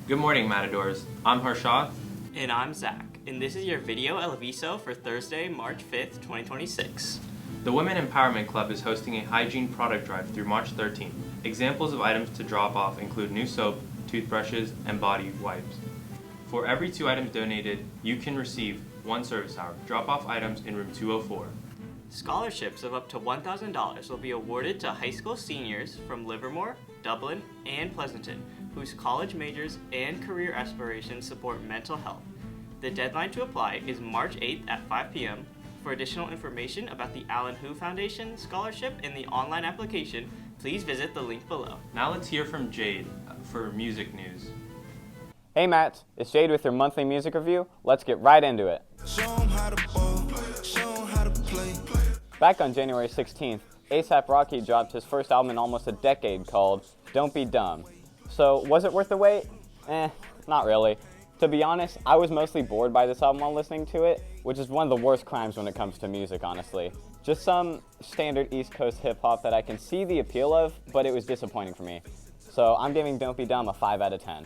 Good morning, Matadors. I'm Harshath. And I'm Zach, and this is your video Aviso for Thursday, March 5th, 2026. The Women Empowerment Club is hosting a hygiene product drive through March 13th. Examples of items to drop off include new soap, toothbrushes, and body wipes. For every 2 items donated, you can receive 1 service hour. Drop off items in room 204. Scholarships of up to $1,000 will be awarded to high school seniors from Livermore, Dublin, and Pleasanton, whose college majors and career aspirations support mental health. The deadline to apply is March 8th at 5 p.m. For additional information about the Alan Hu Foundation Scholarship and the online application, please visit the link below. Now let's hear from Jade for music news. Hey Matt, it's Jade with your monthly music review. Let's get right into it. Back on January 16th, A$AP Rocky dropped his first album in almost a decade called Don't Be Dumb. So, was it worth the wait? Not really. To be honest, I was mostly bored by this album while listening to it, which is one of the worst crimes when it comes to music, honestly. Just some standard East Coast hip-hop that I can see the appeal of, but it was disappointing for me. So, I'm giving Don't Be Dumb a 5 out of 10.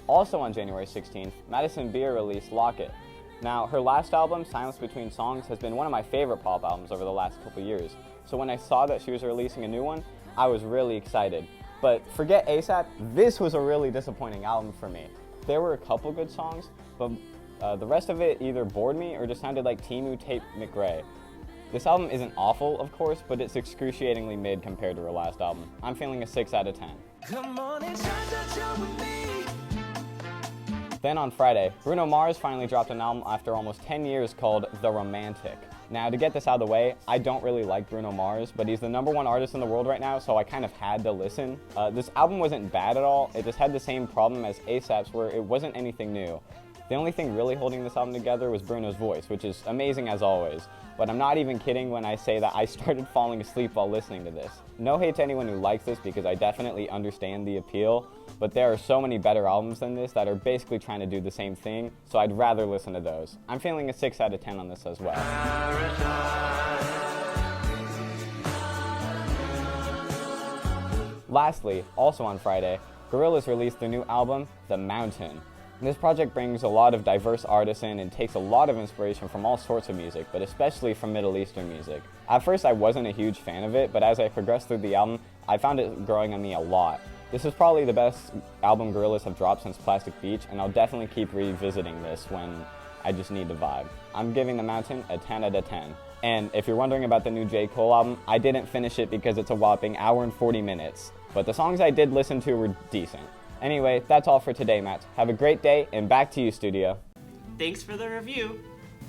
Also on January 16th, Madison Beer released Lock It. Now, her last album, Silence Between Songs, has been one of my favorite pop albums over the last couple years. So when I saw that she was releasing a new one, I was really excited. But forget A$AP, this was a really disappointing album for me. There were a couple good songs, but the rest of it either bored me or just sounded like Timu Tape McRae. This album isn't awful, of course, but it's excruciatingly mid compared to her last album. I'm feeling a 6 out of 10. Come on and cha-cha-cha with me. Then on Friday, Bruno Mars finally dropped an album after almost 10 years called The Romantic. Now, to get this out of the way, I don't really like Bruno Mars, but he's the #1 artist in the world right now, so I kind of had to listen. This album wasn't bad at all, it just had the same problem as A$AP's where it wasn't anything new. The only thing really holding this album together was Bruno's voice, which is amazing as always. But I'm not even kidding when I say that I started falling asleep while listening to this. No hate to anyone who likes this because I definitely understand the appeal, but there are so many better albums than this that are basically trying to do the same thing, so I'd rather listen to those. I'm feeling a 6 out of 10 on this as well. Lastly, also on Friday, Gorillaz released their new album, The Mountain. This project brings a lot of diverse artists in and takes a lot of inspiration from all sorts of music, but especially from Middle Eastern music. At first I wasn't a huge fan of it, but as I progressed through the album, I found it growing on me a lot. This is probably the best album Gorillaz have dropped since Plastic Beach, and I'll definitely keep revisiting this when I just need to vibe. I'm giving The Mountain a 10 out of 10. And if you're wondering about the new J. Cole album, I didn't finish it because it's a whopping hour and 40 minutes, but the songs I did listen to were decent. Anyway, that's all for today, Matt. Have a great day, and back to you, studio. Thanks for the review.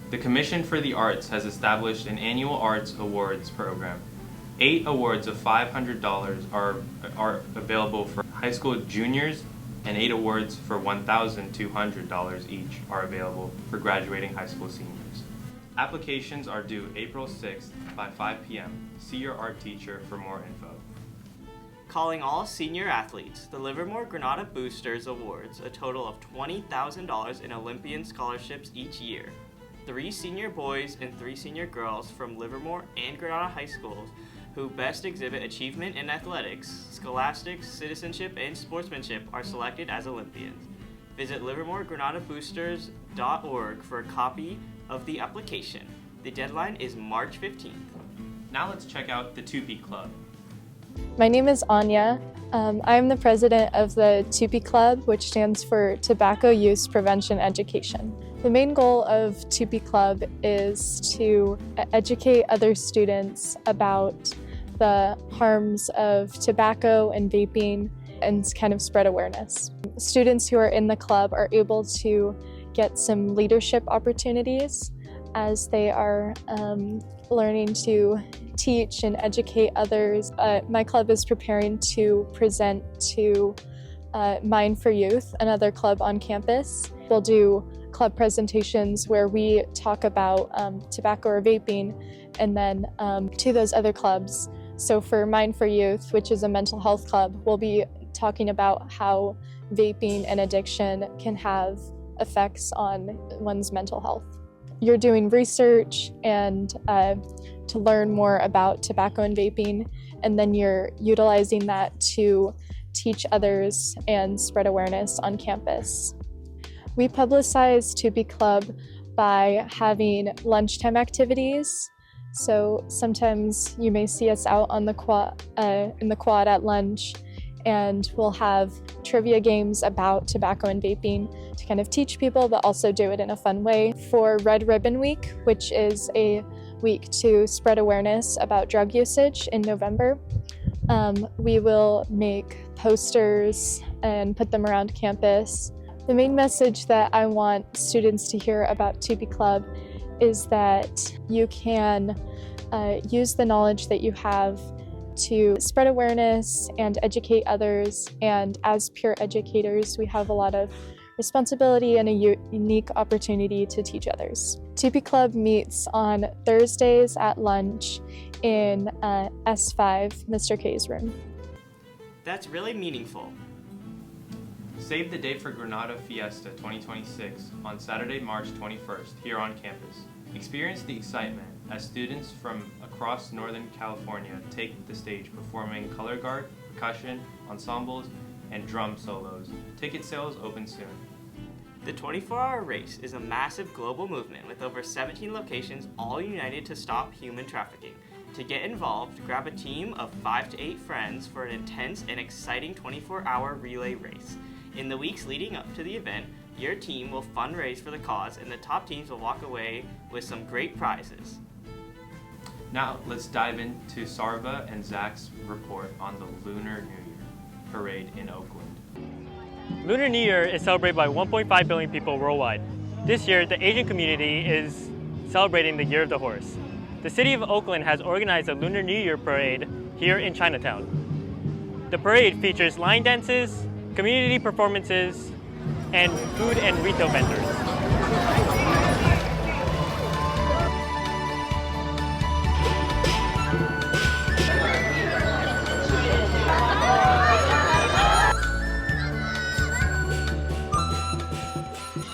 The Commission for the Arts has established an annual arts awards program. 8 awards of $500 are available for high school juniors, and 8 awards for $1,200 each are available for graduating high school seniors. Applications are due April 6th by 5 p.m. See your art teacher for more info. Calling all senior athletes, the Livermore Granada Boosters awards a total of $20,000 in Olympian scholarships each year. 3 senior boys and 3 senior girls from Livermore and Granada high schools who best exhibit achievement in athletics, scholastics, citizenship, and sportsmanship are selected as Olympians. Visit livermoregranadaboosters.org for a copy of the application. The deadline is March 15th. Now let's check out the TUPE Club. My name is Anya. I'm the president of the TUPE Club, which stands for Tobacco Use Prevention Education. The main goal of TUPE Club is to educate other students about the harms of tobacco and vaping and kind of spread awareness. Students who are in the club are able to get some leadership opportunities as they are learning to teach and educate others. My club is preparing to present to Mind for Youth, another club on campus. We'll do club presentations where we talk about tobacco or vaping, and then to those other clubs. So for Mind for Youth, which is a mental health club, we'll be talking about how vaping and addiction can have effects on one's mental health. You're doing research and to learn more about tobacco and vaping, and then you're utilizing that to teach others and spread awareness on campus. We publicize TUPE Club by having lunchtime activities. So sometimes you may see us out on the in the quad at lunch, and we'll have trivia games about tobacco and vaping to kind of teach people, but also do it in a fun way. For Red Ribbon Week, which is a week to spread awareness about drug usage in November, we will make posters and put them around campus. The main message that I want students to hear about TUPE Club is that you can use the knowledge that you have to spread awareness and educate others, and as peer educators we have a lot of responsibility and a unique opportunity to teach others. TUPE Club meets on Thursdays at lunch in S5, Mr. K's room. That's really meaningful. Save the date for Granada Fiesta 2026 on Saturday, March 21st here on campus. Experience the excitement as students from across Northern California take the stage performing color guard, percussion, ensembles, and drum solos. Ticket sales open soon. The 24-hour race is a massive global movement with over 17 locations all united to stop human trafficking. To get involved, grab a team of 5 to 8 friends for an intense and exciting 24-hour relay race. In the weeks leading up to the event, your team will fundraise for the cause, and the top teams will walk away with some great prizes. Now let's dive into Sarva and Zach's report on the Lunar New Year parade in Oakland. Lunar New Year is celebrated by 1.5 billion people worldwide. This year, the Asian community is celebrating the Year of the Horse. The city of Oakland has organized a Lunar New Year parade here in Chinatown. The parade features line dances, community performances, and food and retail vendors.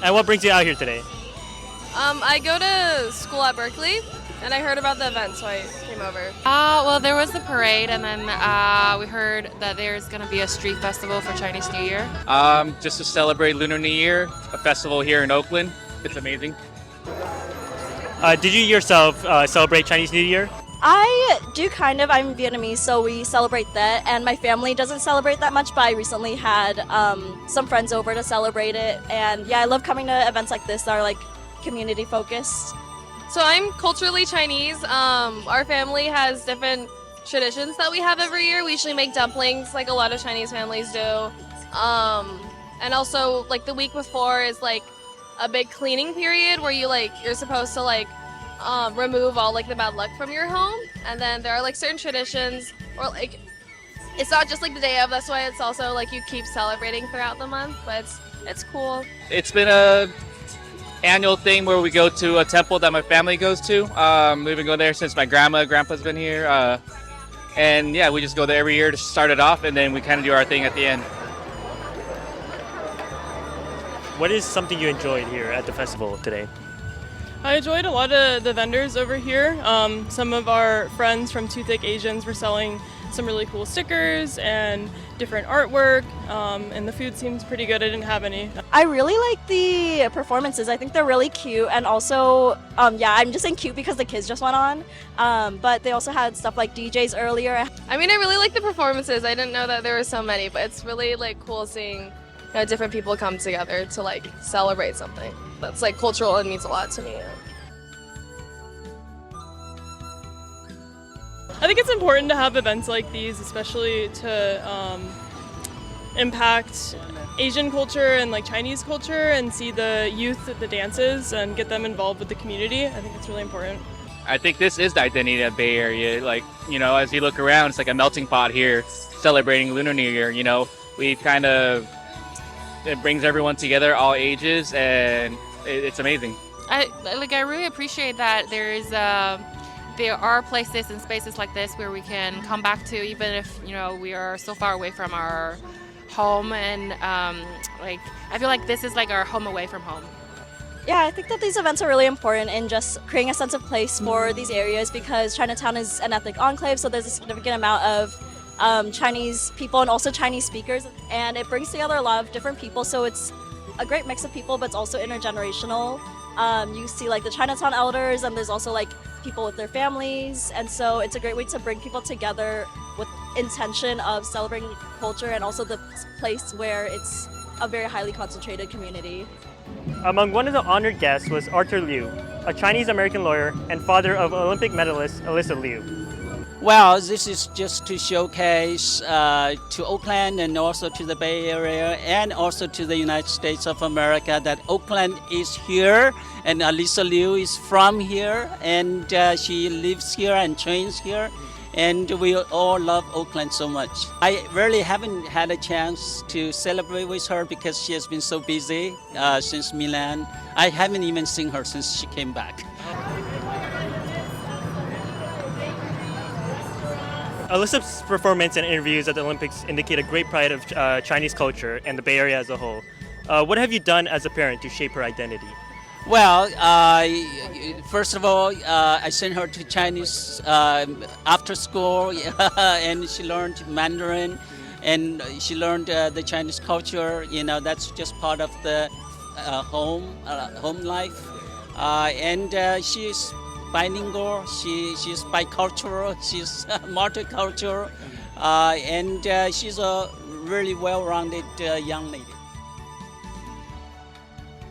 And what brings you out here today? I go to school at Berkeley, and I heard about the event, so I came over. Well, there was the parade, and then we heard that there's going to be a street festival for Chinese New Year. Just to celebrate Lunar New Year, a festival here in Oakland. It's amazing. Did you yourself celebrate Chinese New Year? I do kind of. I'm Vietnamese, so we celebrate that, and my family doesn't celebrate that much, but I recently had some friends over to celebrate it, and yeah, I love coming to events like this that are like community focused. So I'm culturally Chinese. Our family has different traditions that we have every year. We usually make dumplings like a lot of Chinese families do. And also like the week before is like a big cleaning period where you're supposed to remove all like the bad luck from your home. And then there are like certain traditions, or like it's not just like the day of, that's why it's also like you keep celebrating throughout the month, but it's cool. It's been a annual thing where we go to a temple that my family goes to. We've been going there since my grandpa's been here. And yeah, we just go there every year to start it off, and then we kind of do our thing at the end. What is something you enjoyed here at the festival today? I enjoyed a lot of the vendors over here. Some of our friends from Two Thick Asians were selling some really cool stickers and different artwork, and the food seems pretty good. I didn't have any. I really like the performances. I think they're really cute, and also, yeah, I'm just saying cute because the kids just went on, but they also had stuff like DJs earlier. I mean, I really like the performances. I didn't know that there were so many, but it's really like cool seeing different people come together to like celebrate something that's like cultural and means a lot to me. I think it's important to have events like these, especially to impact Asian culture and like Chinese culture, and see the youth at the dances and get them involved with the community. I think it's really important. I think this is the identity of Bay Area. Like, as you look around, it's like a melting pot here celebrating Lunar New Year. We've kind of, it brings everyone together, all ages, and it's amazing. I really appreciate that there are places and spaces like this where we can come back to, even if we are so far away from our home, and I feel like this is like our home away from home. Yeah, I think that these events are really important in just creating a sense of place for these areas because Chinatown is an ethnic enclave, so there's a significant amount of Chinese people and also Chinese speakers, and it brings together a lot of different people, so it's a great mix of people, but it's also intergenerational. You see like the Chinatown elders, and there's also like people with their families, and so it's a great way to bring people together with intention of celebrating culture and also the place where it's a very highly concentrated community. Among one of the honored guests was Arthur Liu, a Chinese-American lawyer and father of Olympic medalist Alyssa Liu. Well, this is just to showcase to Oakland and also to the Bay Area and also to the United States of America that Oakland is here and Alyssa Liu is from here and she lives here and trains here. And we all love Oakland so much. I really haven't had a chance to celebrate with her because she has been so busy since Milan. I haven't even seen her since she came back. Alyssa's performance and interviews at the Olympics indicate a great pride of Chinese culture and the Bay Area as a whole. What have you done as a parent to shape her identity? Well, first of all, I sent her to Chinese after school, and she learned Mandarin, and she learned the Chinese culture. You know, that's just part of the home life. And she's bilingual. She's bicultural. She's multicultural, and she's a really well-rounded young lady.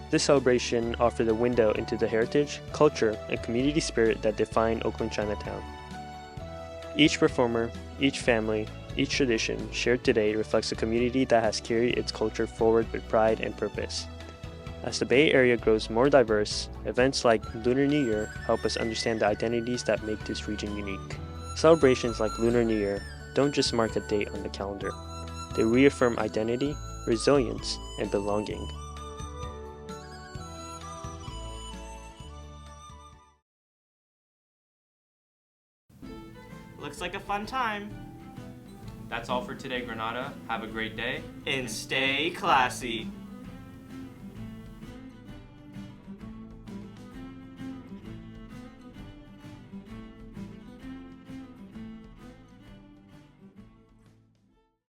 This celebration offered a window into the heritage, culture, and community spirit that define Oakland Chinatown. Each performer, each family, each tradition shared today reflects a community that has carried its culture forward with pride and purpose. As the Bay Area grows more diverse, events like Lunar New Year help us understand the identities that make this region unique. Celebrations like Lunar New Year don't just mark a date on the calendar. They reaffirm identity, resilience, and belonging. Looks like a fun time. That's all for today, Granada. Have a great day. And stay classy.